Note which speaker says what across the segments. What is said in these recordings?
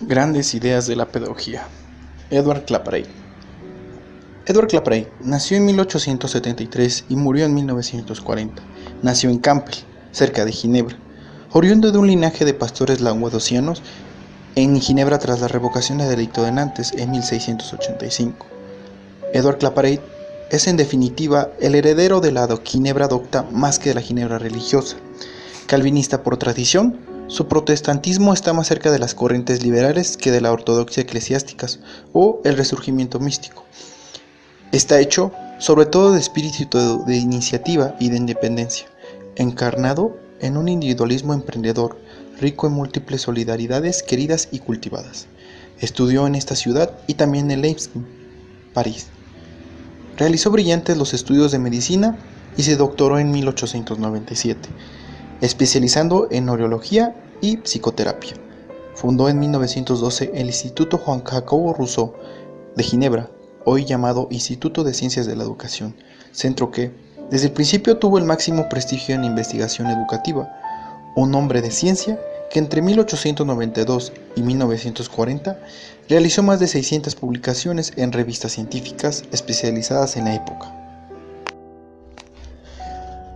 Speaker 1: Grandes ideas de la pedagogía. Edward Claparey. Edward Claparey nació en 1873 y murió en 1940. Nació en Campbell, cerca de Ginebra, oriundo de un linaje de pastores languedocianos en Ginebra tras la revocación del edicto de Nantes en 1685. Edward Claparey es en definitiva el heredero de la Ginebra docta más que de la Ginebra religiosa. Calvinista por tradición, su protestantismo está más cerca de las corrientes liberales que de la ortodoxia eclesiásticas o el resurgimiento místico. Está hecho sobre todo de espíritu de iniciativa y de independencia, encarnado en un individualismo emprendedor, rico en múltiples solidaridades queridas y cultivadas. Estudió en esta ciudad y también en Leipzig, París. Realizó brillantes los estudios de medicina y se doctoró en 1897. Especializando en neurología y psicoterapia. Fundó en 1912 el Instituto Juan Jacobo Rousseau de Ginebra, hoy llamado Instituto de Ciencias de la Educación, centro que, desde el principio, tuvo el máximo prestigio en investigación educativa, un hombre de ciencia que entre 1892 y 1940 realizó más de 600 publicaciones en revistas científicas especializadas en la época.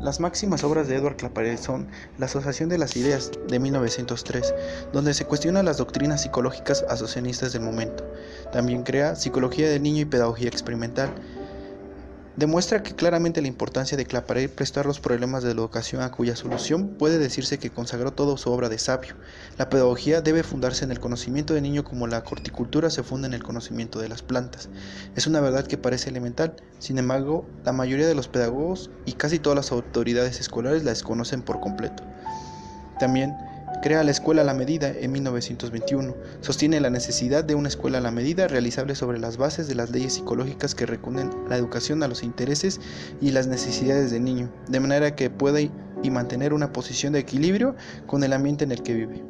Speaker 1: Las máximas obras de Edward Claparey son La Asociación de las Ideas, de 1903, donde se cuestiona las doctrinas psicológicas asociacionistas del momento. También crea Psicología del Niño y Pedagogía Experimental. Demuestra que claramente la importancia de Claparey prestar los problemas de la educación a cuya solución puede decirse que consagró toda su obra de sabio. La pedagogía debe fundarse en el conocimiento del niño como la horticultura se funda en el conocimiento de las plantas. Es una verdad que parece elemental, sin embargo, la mayoría de los pedagogos y casi todas las autoridades escolares la desconocen por completo. También crea la Escuela a la Medida en 1921. Sostiene la necesidad de una escuela a la medida realizable sobre las bases de las leyes psicológicas que reúnen la educación a los intereses y las necesidades del niño, de manera que pueda y mantener una posición de equilibrio con el ambiente en el que vive.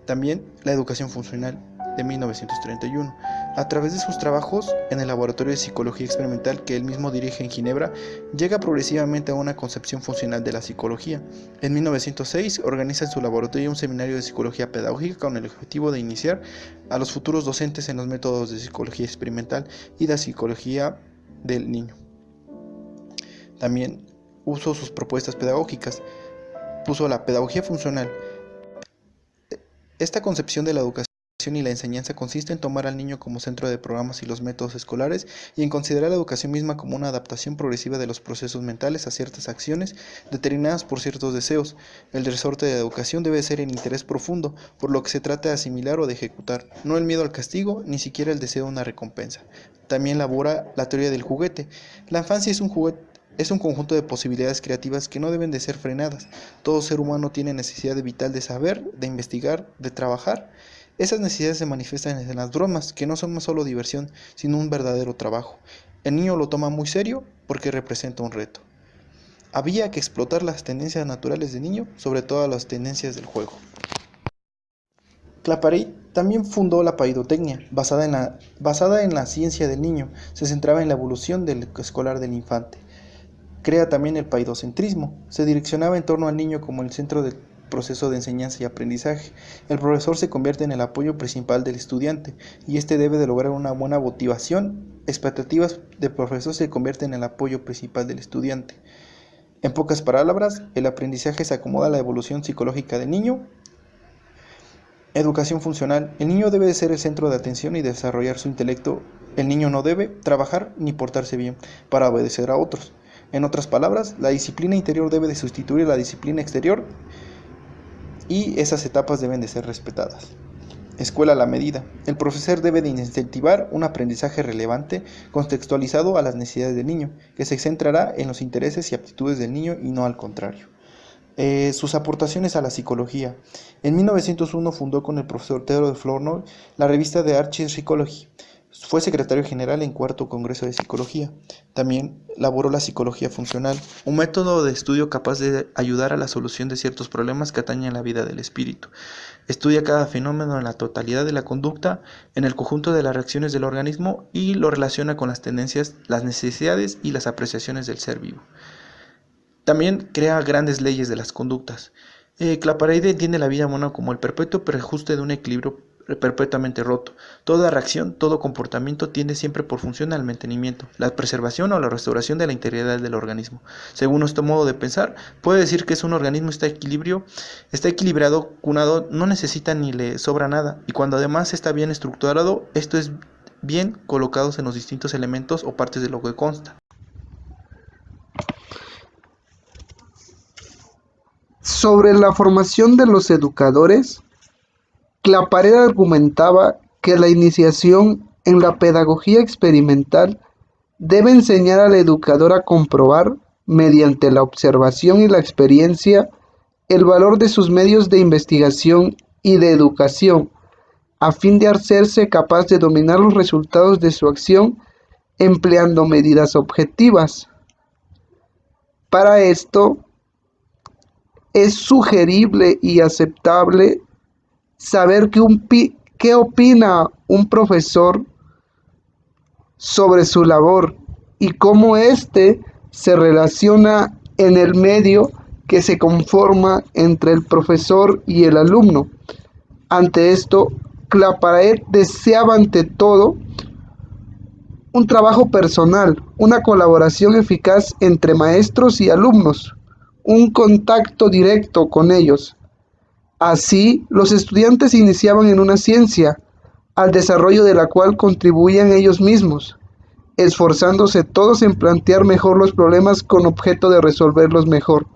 Speaker 1: También la educación funcional de 1931. A través de sus trabajos en el Laboratorio de Psicología Experimental que él mismo dirige en Ginebra, llega progresivamente a una concepción funcional de la psicología. En 1906 organiza en su laboratorio un seminario de psicología pedagógica con el objetivo de iniciar a los futuros docentes en los métodos de psicología experimental y la psicología del niño. También usó sus propuestas pedagógicas, puso la pedagogía funcional. Esta concepción de la educación y la enseñanza consiste en tomar al niño como centro de programas y los métodos escolares y en considerar la educación misma como una adaptación progresiva de los procesos mentales a ciertas acciones determinadas por ciertos deseos. El resorte de la educación debe ser el interés profundo, por lo que se trata de asimilar o de ejecutar, no el miedo al castigo, ni siquiera el deseo de una recompensa. También elabora la teoría del juguete. La infancia es un conjunto de posibilidades creativas que no deben de ser frenadas. Todo ser humano tiene necesidad vital de saber, de investigar, de trabajar. Esas necesidades se manifiestan en las bromas, que no son más solo diversión, sino un verdadero trabajo. El niño lo toma muy serio porque representa un reto. Había que explotar las tendencias naturales del niño, sobre todo las tendencias del juego. Claparey también fundó la paidotecnia, basada en la ciencia del niño. Se centraba en la evolución del escolar del infante. Crea también el paidocentrismo. Se direccionaba en torno al niño como el centro del proceso de enseñanza y aprendizaje. El profesor se convierte en el apoyo principal del estudiante y este debe de lograr una buena motivación. Expectativas del profesor se convierten en el apoyo principal del estudiante. En pocas palabras, el aprendizaje se acomoda a la evolución psicológica del niño. Educación funcional. El niño debe de ser el centro de atención y desarrollar su intelecto. El niño no debe trabajar ni portarse bien para obedecer a otros. En otras palabras, la disciplina interior debe de sustituir a la disciplina exterior y esas etapas deben de ser respetadas. Escuela a la medida. El profesor debe de incentivar un aprendizaje relevante, contextualizado a las necesidades del niño, que se centrará en los intereses y aptitudes del niño y no al contrario. Sus aportaciones a la psicología. En 1901 fundó con el profesor Theodore Flournoy la revista The Archive Psychology. Fue secretario general en cuarto Congreso de Psicología. También elaboró la psicología funcional, un método de estudio capaz de ayudar a la solución de ciertos problemas que atañen a la vida del espíritu. Estudia cada fenómeno en la totalidad de la conducta, en el conjunto de las reacciones del organismo y lo relaciona con las tendencias, las necesidades y las apreciaciones del ser vivo. También crea grandes leyes de las conductas. Claparey entiende la vida humana como el perpetuo reajuste de un equilibrio perpetuamente roto. Toda reacción, todo comportamiento tiende siempre por función al mantenimiento, la preservación o la restauración de la integridad del organismo. Según nuestro modo de pensar, puede decir que un organismo está equilibrado, cunado, no necesita ni le sobra nada, y cuando además está bien estructurado, esto es bien colocados en los distintos elementos o partes de lo que consta.
Speaker 2: Sobre la formación de los educadores, Claparède argumentaba que la iniciación en la pedagogía experimental debe enseñar al educador a comprobar, mediante la observación y la experiencia, el valor de sus medios de investigación y de educación, a fin de hacerse capaz de dominar los resultados de su acción empleando medidas objetivas. Para esto, es sugerible y aceptable saber qué opina un profesor sobre su labor y cómo éste se relaciona en el medio que se conforma entre el profesor y el alumno. Ante esto, Claparède deseaba ante todo un trabajo personal, una colaboración eficaz entre maestros y alumnos, un contacto directo con ellos. Así, los estudiantes iniciaban en una ciencia, al desarrollo de la cual contribuían ellos mismos, esforzándose todos en plantear mejor los problemas con objeto de resolverlos mejor.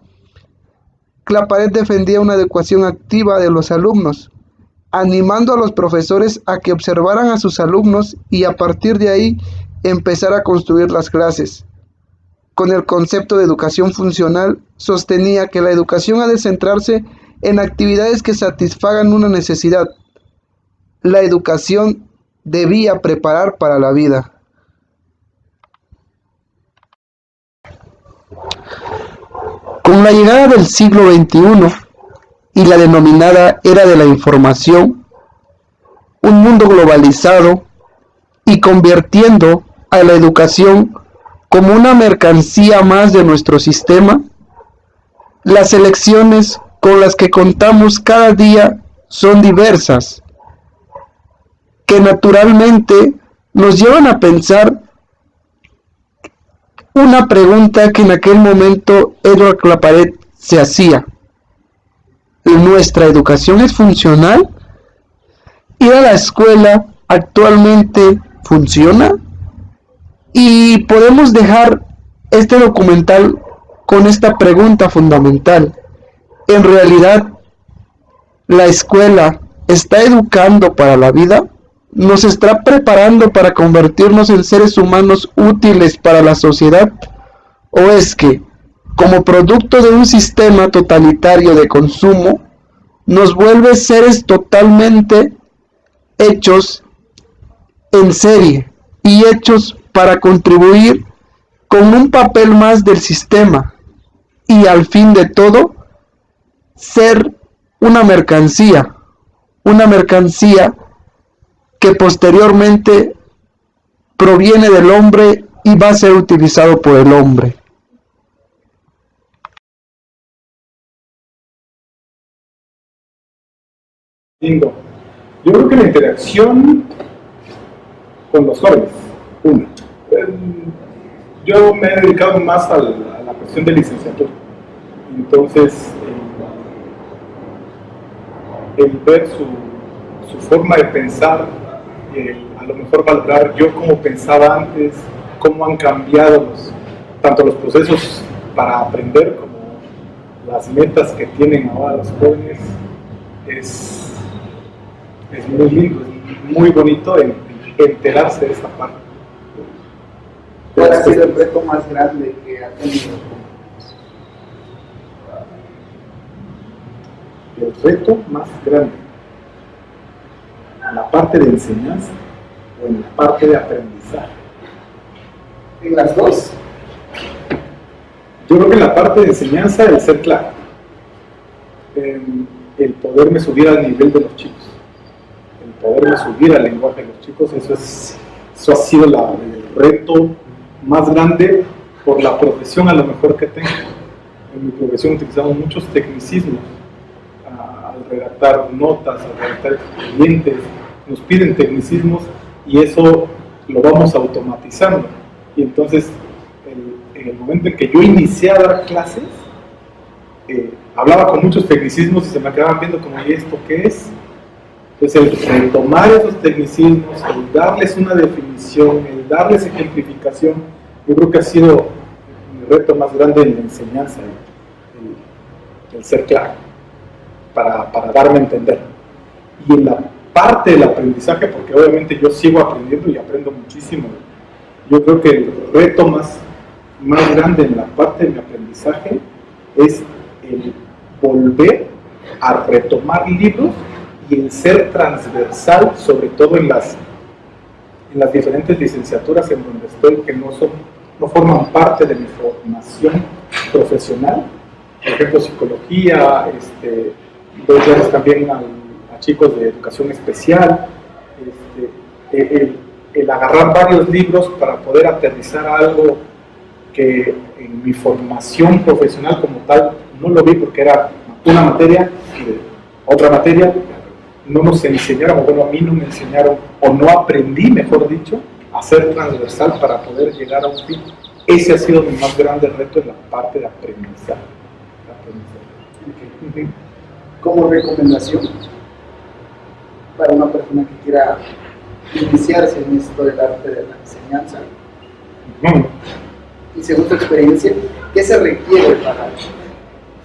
Speaker 2: Claparède defendía una educación activa de los alumnos, animando a los profesores a que observaran a sus alumnos y a partir de ahí empezar a construir las clases. Con el concepto de educación funcional, sostenía que la educación ha de centrarse en actividades que satisfagan una necesidad. La educación debía preparar para la vida. Con la llegada del siglo XXI y la denominada era de la información, un mundo globalizado y convirtiendo a la educación como una mercancía más de nuestro sistema, las elecciones con las que contamos cada día son diversas, que naturalmente nos llevan a pensar una pregunta que en aquel momento Édouard Claparède se hacía. ¿Nuestra educación es funcional? ¿Ir a la escuela actualmente funciona? Y podemos dejar este documental con esta pregunta fundamental. ¿En realidad la escuela está educando para la vida? ¿Nos está preparando para convertirnos en seres humanos útiles para la sociedad? ¿O es que, como producto de un sistema totalitario de consumo, nos vuelve seres totalmente hechos en serie y hechos para contribuir con un papel más del sistema y al fin de todo ser una mercancía que posteriormente proviene del hombre y va a ser utilizado por el hombre?
Speaker 3: Yo creo que la interacción con los jóvenes, una. Yo me he dedicado más a la cuestión de licenciatura. Entonces, el ver su forma de pensar, a lo mejor valorar yo cómo pensaba antes, cómo han cambiado tanto los procesos para aprender como las metas que tienen ahora los jóvenes, es muy lindo, es muy bonito enterarse de esa parte.
Speaker 2: ¿Cuál ha sido el reto más grande que ha tenido?
Speaker 3: El reto más grande, en la parte de enseñanza o en la parte de aprendizaje.
Speaker 2: En las dos.
Speaker 3: Yo creo que en la parte de enseñanza el ser claro, el poderme subir al nivel de los chicos, el poderme subir al lenguaje de los chicos, eso ha sido el reto más grande por la profesión a lo mejor que tengo. En mi profesión utilizamos muchos tecnicismos al redactar notas, al redactar expedientes, nos piden tecnicismos y eso lo vamos automatizando. Y entonces, en el momento en que yo inicié a dar clases, hablaba con muchos tecnicismos y se me quedaban viendo como, ¿y esto qué es? Entonces, el tomar esos tecnicismos, el darles una definición, el darles ejemplificación, yo creo que ha sido mi reto más grande en la enseñanza, el ser claro, para darme a entender. Y en la parte del aprendizaje, porque obviamente yo sigo aprendiendo y aprendo muchísimo, yo creo que el reto más grande en la parte de mi aprendizaje es el volver a retomar libros y el ser transversal, sobre todo en las diferentes licenciaturas en donde estoy, que no forman parte de mi formación profesional. Por ejemplo, psicología, doy clases también a chicos de educación especial, el agarrar varios libros para poder aterrizar algo que en mi formación profesional como tal no lo vi porque era una materia y otra materia, no nos enseñaron, o bueno, a mí no me enseñaron, o no aprendí, mejor dicho, a ser transversal para poder llegar a un fin. Ese ha sido mi más grande reto en la parte de aprendizaje.
Speaker 2: Okay. Como recomendación para una persona que quiera iniciarse en esto del arte de la enseñanza, y según tu experiencia, ¿qué se requiere para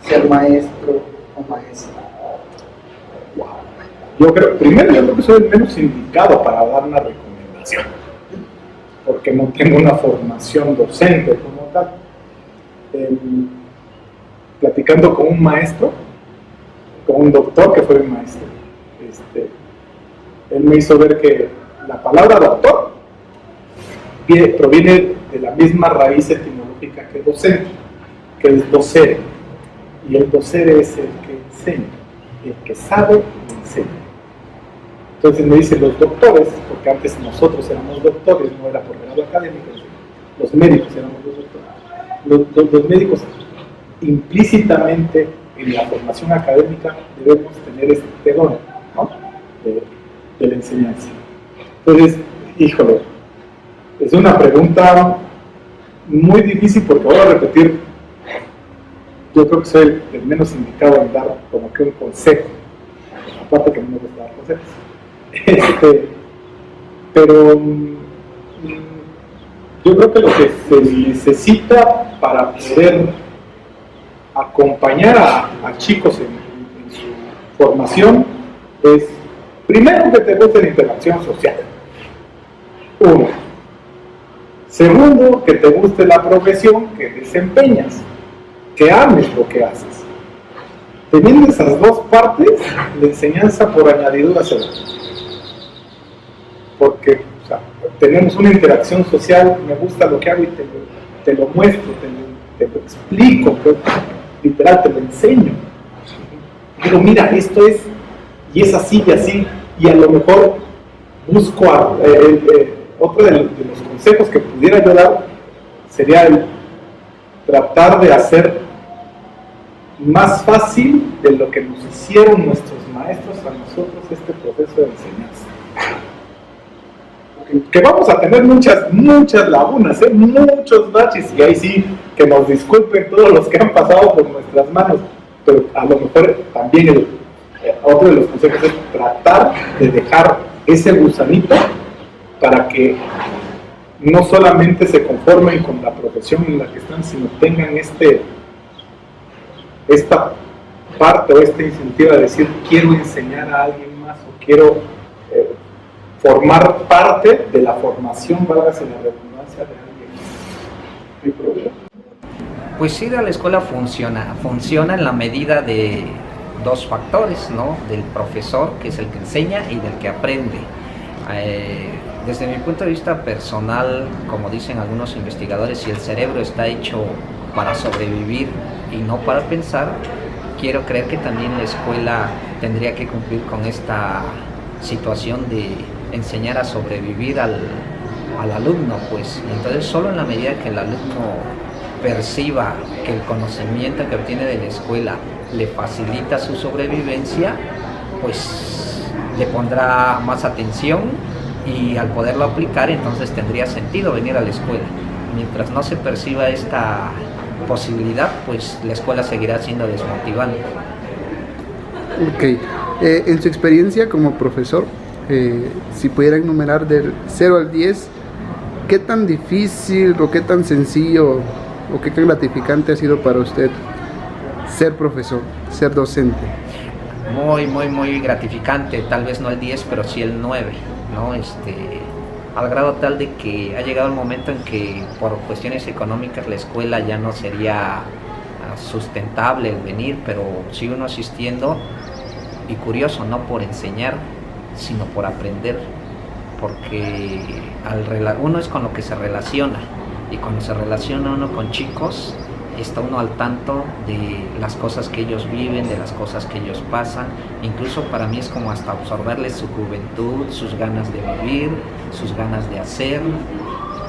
Speaker 2: ser maestro o maestra?
Speaker 3: Wow. Yo creo que soy el menos indicado para dar una recomendación, porque no tengo una formación docente como tal. Platicando con un maestro, con un doctor que fue mi maestro, él me hizo ver que la palabra doctor proviene de la misma raíz etimológica que docente, que es docere, y el docere es el que enseña, el que sabe enseña. Entonces me dice, los doctores, porque antes nosotros éramos doctores, no era por grado académico, los médicos éramos los doctores, los médicos implícitamente en la formación académica debemos tener este don, ¿no? de la enseñanza. Entonces, híjole, es una pregunta muy difícil porque voy a repetir, yo creo que soy el menos indicado en dar como que un consejo, aparte que no me gusta dar consejos. Pero yo creo que lo que se necesita para poder acompañar a chicos en su formación es, primero, que te guste la interacción social. Uno. Segundo, que te guste la profesión que desempeñas, que ames lo que haces. Teniendo esas dos partes, la enseñanza por añadidura se da. Porque tenemos una interacción social, me gusta lo que hago y te lo muestro, te lo explico, literal, te lo enseño. Digo, mira, esto es, y es así y así, y a lo mejor busco otro de los consejos que pudiera yo dar sería el tratar de hacer más fácil de lo que nos hicieron nuestros maestros a nosotros este proceso de enseñanza. Que vamos a tener muchas lagunas, muchos baches, y ahí sí que nos disculpen todos los que han pasado por nuestras manos, pero a lo mejor también otro de los consejos es tratar de dejar ese gusanito para que no solamente se conformen con la profesión en la que están, sino tengan esta parte o esta iniciativa de decir, quiero enseñar a alguien más o quiero formar parte de la formación, válgase la redundancia, de alguien más. ¿Mi problema?
Speaker 4: Pues ir a la escuela funciona en la medida de dos factores, ¿no? Del profesor, que es el que enseña, y del que aprende. Desde mi punto de vista personal, como dicen algunos investigadores, si el cerebro está hecho para sobrevivir y no para pensar, quiero creer que también la escuela tendría que cumplir con esta situación de enseñar a sobrevivir al alumno, pues. Entonces, solo en la medida que el alumno perciba que el conocimiento que obtiene de la escuela le facilita su sobrevivencia, pues le pondrá más atención y al poderlo aplicar entonces tendría sentido venir a la escuela. Mientras no se perciba esta posibilidad, pues la escuela seguirá siendo desmotivante.
Speaker 2: Ok, en su experiencia como profesor, si pudiera enumerar del 0 al 10, ¿qué tan difícil o qué tan sencillo o qué tan gratificante ha sido para usted ser profesor, ser docente?
Speaker 4: Muy gratificante, tal vez no el 10, pero sí el 9, ¿no? Al grado tal de que ha llegado el momento en que por cuestiones económicas la escuela ya no sería sustentable el venir, pero sigue uno asistiendo, y curioso, no por enseñar, sino por aprender, porque uno es con lo que se relaciona, y cuando se relaciona uno con chicos, está uno al tanto de las cosas que ellos viven, de las cosas que ellos pasan. Incluso para mí es como hasta absorberles su juventud, sus ganas de vivir, sus ganas de hacer,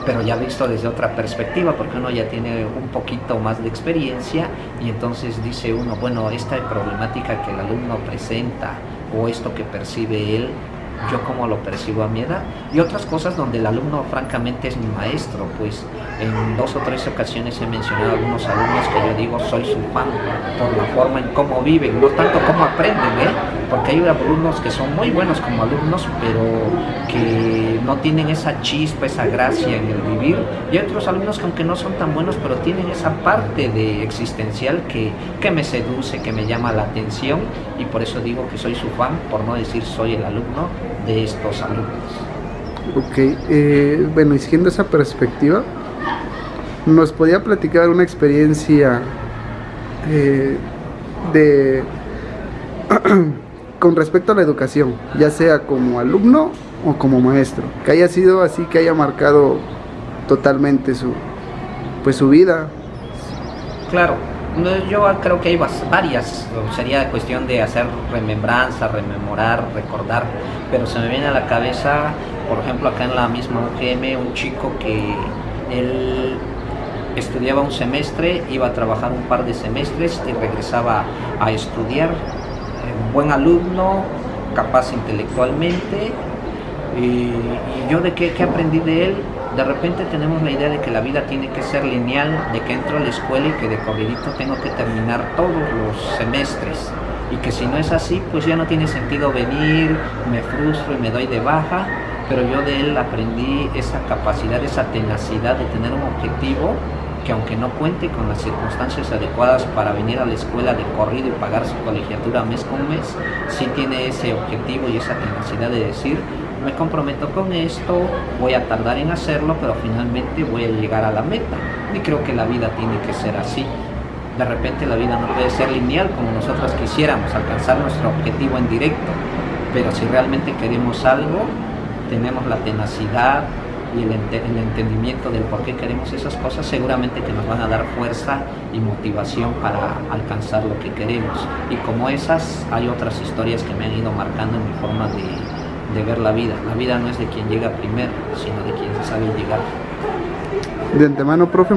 Speaker 4: pero ya visto desde otra perspectiva, porque uno ya tiene un poquito más de experiencia, y entonces dice uno, bueno, esta problemática que el alumno presenta o esto que percibe él, yo cómo lo percibo a mi edad, y otras cosas donde el alumno francamente es mi maestro. Pues en 2 o 3 ocasiones he mencionado a algunos alumnos que yo digo soy su fan por la forma en cómo viven, no tanto cómo aprenden, porque hay alumnos que son muy buenos como alumnos, pero que no tienen esa chispa, esa gracia en el vivir, y hay otros alumnos que aunque no son tan buenos, pero tienen esa parte de existencial que me seduce, que me llama la atención, y por eso digo que soy su fan, por no decir soy el alumno de estos alumnos.
Speaker 2: Ok, bueno, y siguiendo esa perspectiva, ¿nos podía platicar una experiencia con respecto a la educación, ya sea como alumno o como maestro, que haya sido así, que haya marcado totalmente su vida?
Speaker 4: Claro, yo creo que hay varias, sería cuestión de hacer remembranza, rememorar, recordar, pero se me viene a la cabeza, por ejemplo, acá en la misma UGM, un chico que él estudiaba un semestre, iba a trabajar un par de semestres y regresaba a estudiar. Buen alumno, capaz intelectualmente, y yo de qué aprendí de él. De repente tenemos la idea de que la vida tiene que ser lineal, de que entro a la escuela y que de corridito tengo que terminar todos los semestres, y que si no es así, pues ya no tiene sentido venir, me frustro y me doy de baja. Pero yo de él aprendí esa capacidad, esa tenacidad de tener un objetivo, que aunque no cuente con las circunstancias adecuadas para venir a la escuela de corrido y pagar su colegiatura mes con mes, sí tiene ese objetivo y esa tenacidad de decir, me comprometo con esto, voy a tardar en hacerlo, pero finalmente voy a llegar a la meta. Y creo que la vida tiene que ser así. De repente la vida no puede ser lineal como nosotros quisiéramos, alcanzar nuestro objetivo en directo, pero si realmente queremos algo, tenemos la tenacidad y el entendimiento del por qué queremos esas cosas, seguramente que nos van a dar fuerza y motivación para alcanzar lo que queremos. Y como esas, hay otras historias que me han ido marcando en mi forma de ver la vida. La vida no es de quien llega primero, sino de quien sabe llegar.
Speaker 2: De antemano, profe,